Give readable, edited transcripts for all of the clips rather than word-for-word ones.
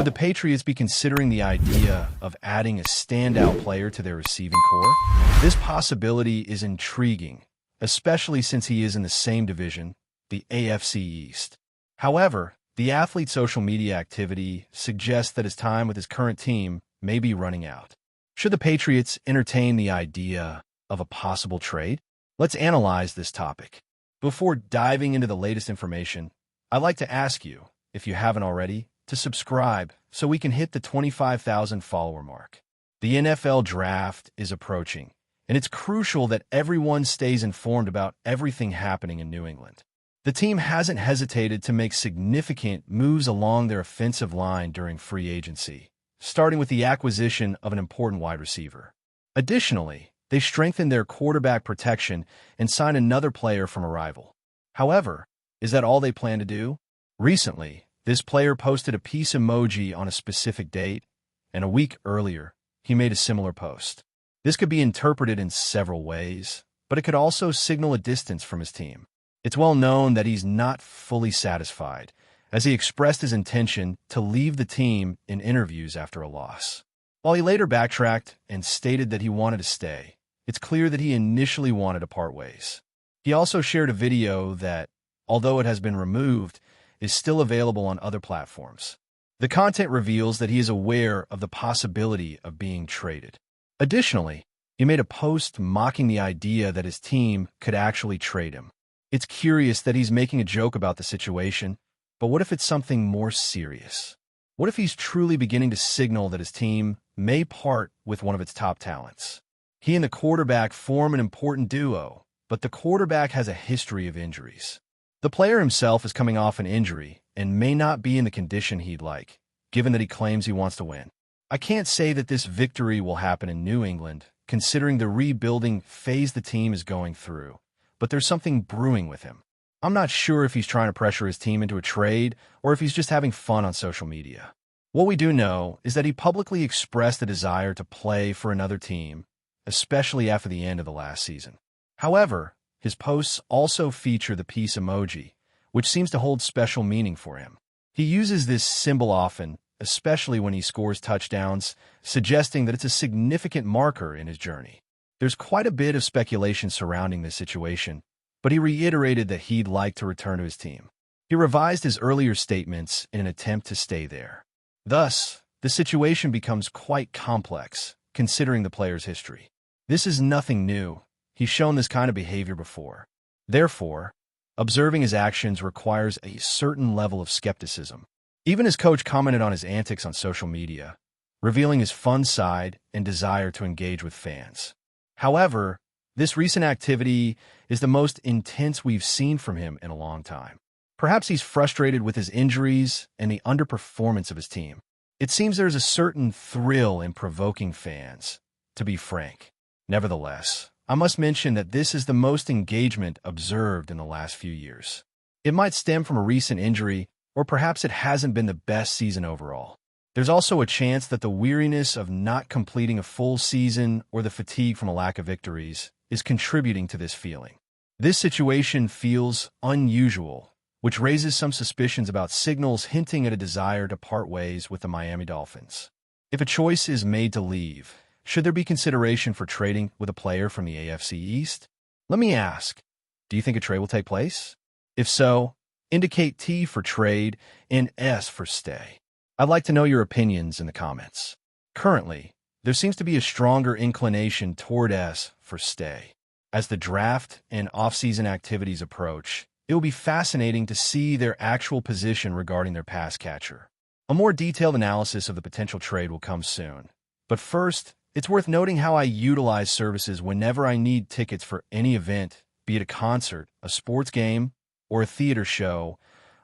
Would the Patriots be considering the idea of adding a standout player to their receiving core? This possibility is intriguing, especially since he is in the same division, the AFC East. However, the athlete's social media activity suggests that his time with his current team may be running out. Should the Patriots entertain the idea of a possible trade? Let's analyze this topic. Before diving into the latest information, I'd like to ask you, if you haven't already, to subscribe so we can hit the 25,000 follower mark. The NFL draft is approaching, and it's crucial that everyone stays informed about everything happening in New England. The team hasn't hesitated to make significant moves along their offensive line during free agency, starting with the acquisition of an important wide receiver. Additionally, they strengthened their quarterback protection and signed another player from a rival. However, is that all they plan to do? Recently, this player posted a peace emoji on a specific date, and a week earlier, he made a similar post. This could be interpreted in several ways, but it could also signal a distance from his team. It's well known that he's not fully satisfied, as he expressed his intention to leave the team in interviews after a loss. While he later backtracked and stated that he wanted to stay, it's clear that he initially wanted to part ways. He also shared a video that, although it has been removed, is still available on other platforms. The content reveals that he is aware of the possibility of being traded. Additionally, he made a post mocking the idea that his team could actually trade him. It's curious that he's making a joke about the situation, but what if it's something more serious? What if he's truly beginning to signal that his team may part with one of its top talents? He and the quarterback form an important duo, but the quarterback has a history of injuries. The player himself is coming off an injury and may not be in the condition he'd like, given that he claims he wants to win. I can't say that this victory will happen in New England, considering the rebuilding phase the team is going through, but there's something brewing with him. I'm not sure if he's trying to pressure his team into a trade or if he's just having fun on social media. What we do know is that he publicly expressed a desire to play for another team, especially after the end of the last season. However, his posts also feature the peace emoji, which seems to hold special meaning for him. He uses this symbol often, especially when he scores touchdowns, suggesting that it's a significant marker in his journey. There's quite a bit of speculation surrounding this situation, but he reiterated that he'd like to return to his team. He revised his earlier statements in an attempt to stay there. Thus, the situation becomes quite complex, considering the player's history. This is nothing new. He's shown this kind of behavior before. Therefore, observing his actions requires a certain level of skepticism. Even his coach commented on his antics on social media, revealing his fun side and desire to engage with fans. However, this recent activity is the most intense we've seen from him in a long time. Perhaps he's frustrated with his injuries and the underperformance of his team. It seems there's a certain thrill in provoking fans, to be frank. Nevertheless, I must mention that this is the most engagement observed in the last few years. It might stem from a recent injury, or perhaps it hasn't been the best season overall. There's also a chance that the weariness of not completing a full season or the fatigue from a lack of victories is contributing to this feeling. This situation feels unusual, which raises some suspicions about signals hinting at a desire to part ways with the Miami Dolphins. If a choice is made to leave, should there be consideration for trading with a player from the AFC East? Let me ask, do you think a trade will take place? If so, indicate T for trade and S for stay. I'd like to know your opinions in the comments. Currently, there seems to be a stronger inclination toward S for stay. As the draft and off-season activities approach, it will be fascinating to see their actual position regarding their pass catcher. A more detailed analysis of the potential trade will come soon. But first, it's worth noting how I utilize services whenever I need tickets for any event, be it a concert, a sports game, or a theater show,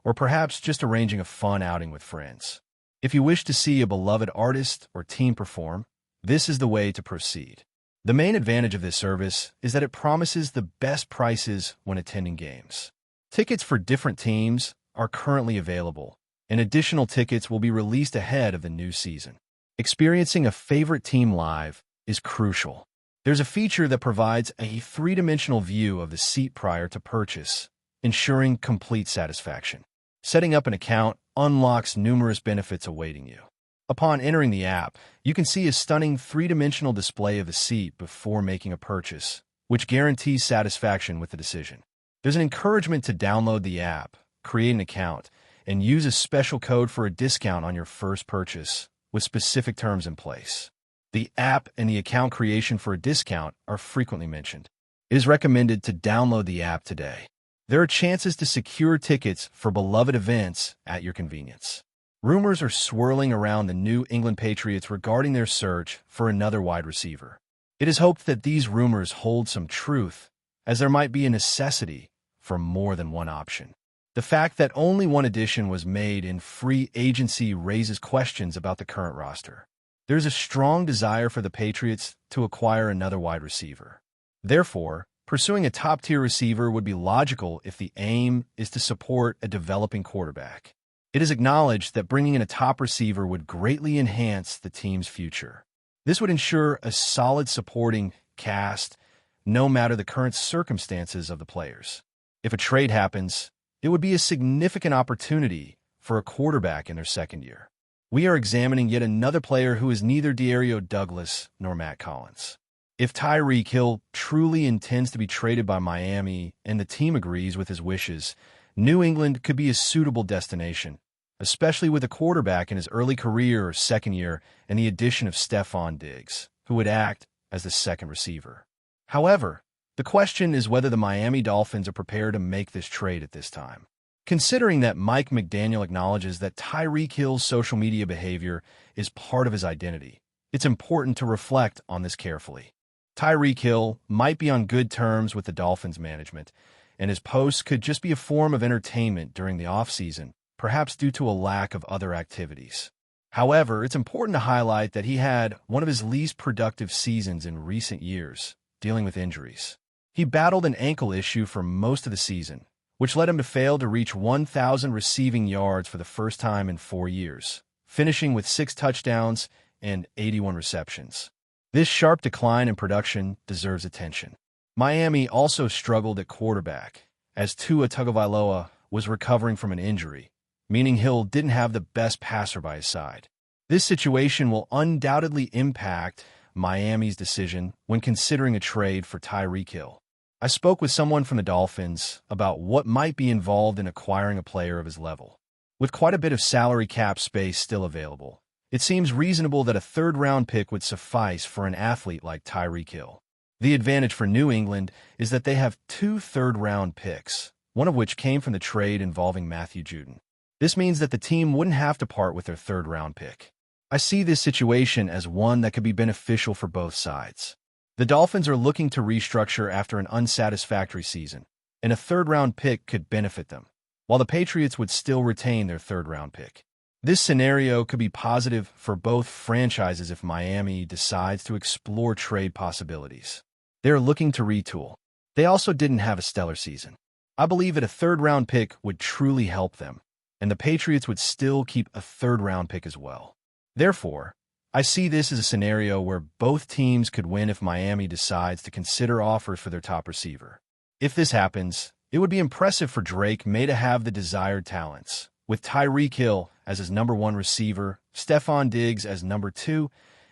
or perhaps just arranging a fun outing with friends. If you wish to see a beloved artist or team perform, this is the way to proceed. The main advantage of this service is that it promises the best prices when attending games. Tickets for different teams are currently available, and additional tickets will be released ahead of the new season. Experiencing a favorite team live is crucial. There's a feature that provides a three-dimensional view of the seat prior to purchase, ensuring complete satisfaction. Setting up an account unlocks numerous benefits awaiting you. Upon entering the app, you can see a stunning three-dimensional display of the seat before making a purchase, which guarantees satisfaction with the decision. There's an encouragement to download the app, create an account, and use a special code for a discount on your first purchase, with specific terms in place. The app and the account creation for a discount are frequently mentioned. It is recommended to download the app today. There are chances to secure tickets for beloved events at your convenience. Rumors are swirling around the New England Patriots regarding their search for another wide receiver. It is hoped that these rumors hold some truth, as there might be a necessity for more than one option. The fact that only one addition was made in free agency raises questions about the current roster. There's a strong desire for the Patriots to acquire another wide receiver. Therefore, pursuing a top-tier receiver would be logical if the aim is to support a developing quarterback. It is acknowledged that bringing in a top receiver would greatly enhance the team's future. This would ensure a solid supporting cast, no matter the current circumstances of the players. If a trade happens, it would be a significant opportunity for a quarterback in their second year. We are examining yet another player who is neither Douglas nor Matt Collins. If Tyreek Hill truly intends to be traded by Miami and the team agrees with his wishes, New England could be a suitable destination, especially with a quarterback in his early career or second year and the addition of Stefon Diggs, who would act as the second receiver. However, the question is whether the Miami Dolphins are prepared to make this trade at this time. Considering that Mike McDaniel acknowledges that Tyreek Hill's social media behavior is part of his identity, it's important to reflect on this carefully. Tyreek Hill might be on good terms with the Dolphins management, and his posts could just be a form of entertainment during the offseason, perhaps due to a lack of other activities. However, it's important to highlight that he had one of his least productive seasons in recent years, dealing with injuries. He battled an ankle issue for most of the season, which led him to fail to reach 1,000 receiving yards for the first time in 4 years, finishing with 6 touchdowns and 81 receptions. This sharp decline in production deserves attention. Miami also struggled at quarterback, as Tua Tagovailoa was recovering from an injury, meaning Hill didn't have the best passer by his side. This situation will undoubtedly impact Miami's decision when considering a trade for Tyreek Hill. I spoke with someone from the Dolphins about what might be involved in acquiring a player of his level. With quite a bit of salary cap space still available, it seems reasonable that a third-round pick would suffice for an athlete like Tyreek Hill. The advantage for New England is that they have 2 third-round picks, one of which came from the trade involving Matthew Judon. This means that the team wouldn't have to part with their third-round pick. I see this situation as one that could be beneficial for both sides. The Dolphins are looking to restructure after an unsatisfactory season, and a third-round pick could benefit them, while the Patriots would still retain their third-round pick. This scenario could be positive for both franchises if Miami decides to explore trade possibilities. They are looking to retool. They also didn't have a stellar season. I believe that a third-round pick would truly help them, and the Patriots would still keep a third-round pick as well. Therefore, I see this as a scenario where both teams could win if Miami decides to consider offers for their top receiver. If this happens, it would be impressive for Drake May to have the desired talents, with Tyreek Hill as his number 1 receiver, Stefon Diggs as number 2,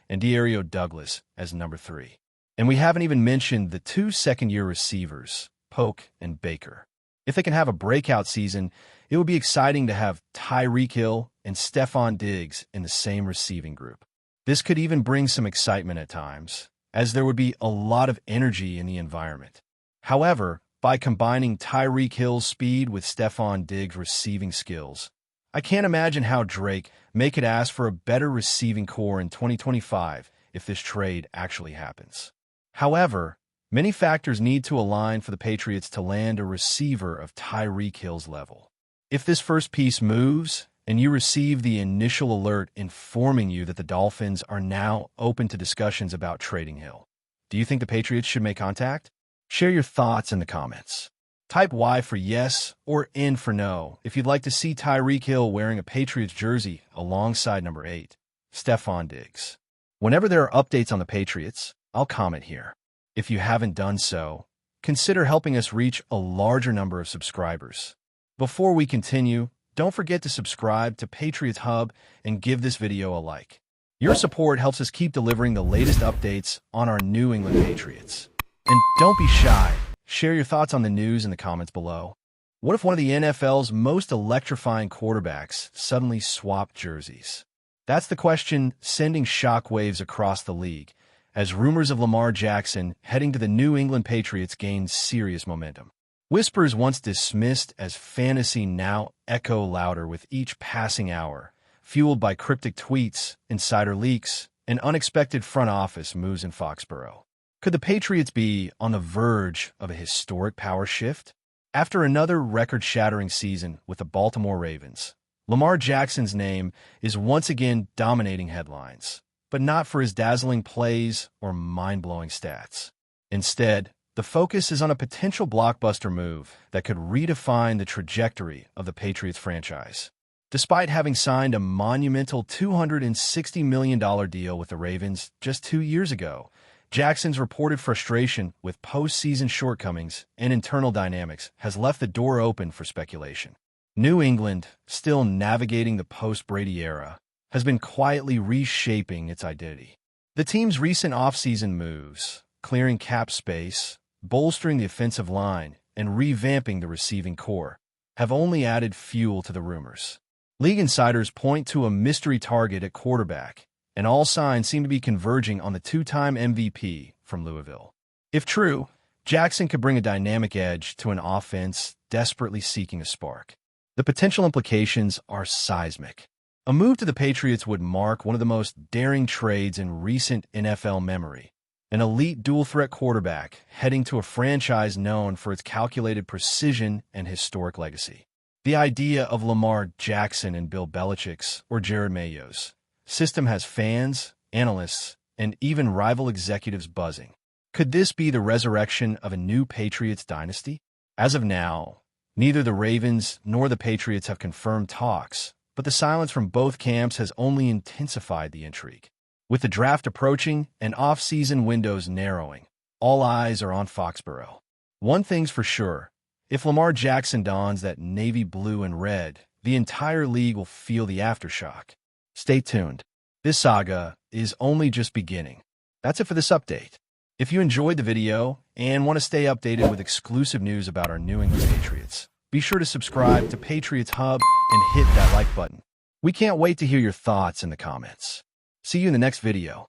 and Douglas as number 3. And we haven't even mentioned the 2 second-year receivers, Polk and Baker. If they can have a breakout season, it would be exciting to have Tyreek Hill and Stefon Diggs in the same receiving group. This could even bring some excitement at times, as there would be a lot of energy in the environment. However, by combining Tyreek Hill's speed with Stefon Diggs' receiving skills, I can't imagine how Drake May could ask for a better receiving core in 2025 if this trade actually happens. However, many factors need to align for the Patriots to land a receiver of Tyreek Hill's level. If this first piece moves, and you receive the initial alert informing you that the Dolphins are now open to discussions about trading Hill, do you think the Patriots should make contact? Share your thoughts in the comments. Type Y for yes or N for no if you'd like to see Tyreek Hill wearing a Patriots jersey alongside number 8, Stefon Diggs. Whenever there are updates on the Patriots, I'll comment here. If you haven't done so, consider helping us reach a larger number of subscribers. Before we continue, don't forget to subscribe to Patriots Hub and give this video a like. Your support helps us keep delivering the latest updates on our New England Patriots. And don't be shy. Share your thoughts on the news in the comments below. What if one of the NFL's most electrifying quarterbacks suddenly swapped jerseys? That's the question sending shockwaves across the league as rumors of Lamar Jackson heading to the New England Patriots gain serious momentum. Whispers once dismissed as fantasy now echo louder with each passing hour, fueled by cryptic tweets, insider leaks, and unexpected front office moves in Foxborough. Could the Patriots be on the verge of a historic power shift? After another record-shattering season with the Baltimore Ravens, Lamar Jackson's name is once again dominating headlines, but not for his dazzling plays or mind-blowing stats. Instead, the focus is on a potential blockbuster move that could redefine the trajectory of the Patriots franchise. Despite having signed a monumental $260 million deal with the Ravens just 2 years ago, Jackson's reported frustration with postseason shortcomings and internal dynamics has left the door open for speculation. New England, still navigating the post-Brady era, has been quietly reshaping its identity. The team's recent offseason moves, clearing cap space, bolstering the offensive line, and revamping the receiving core, have only added fuel to the rumors. League insiders point to a mystery target at quarterback, and all signs seem to be converging on the two-time MVP from Louisville. If true, Jackson could bring a dynamic edge to an offense desperately seeking a spark. The potential implications are seismic. A move to the Patriots would mark one of the most daring trades in recent NFL memory, an elite dual-threat quarterback heading to a franchise known for its calculated precision and historic legacy. The idea of Lamar Jackson and Bill Belichick's or Jared Mayo's system has fans, analysts, and even rival executives buzzing. Could this be the resurrection of a new Patriots dynasty? As of now, neither the Ravens nor the Patriots have confirmed talks, but the silence from both camps has only intensified the intrigue. With the draft approaching and off-season windows narrowing, all eyes are on Foxborough. One thing's for sure, if Lamar Jackson dons that navy blue and red, the entire league will feel the aftershock. Stay tuned. This saga is only just beginning. That's it for this update. If you enjoyed the video and want to stay updated with exclusive news about our New England Patriots, be sure to subscribe to Patriots Hub and hit that like button. We can't wait to hear your thoughts in the comments. See you in the next video.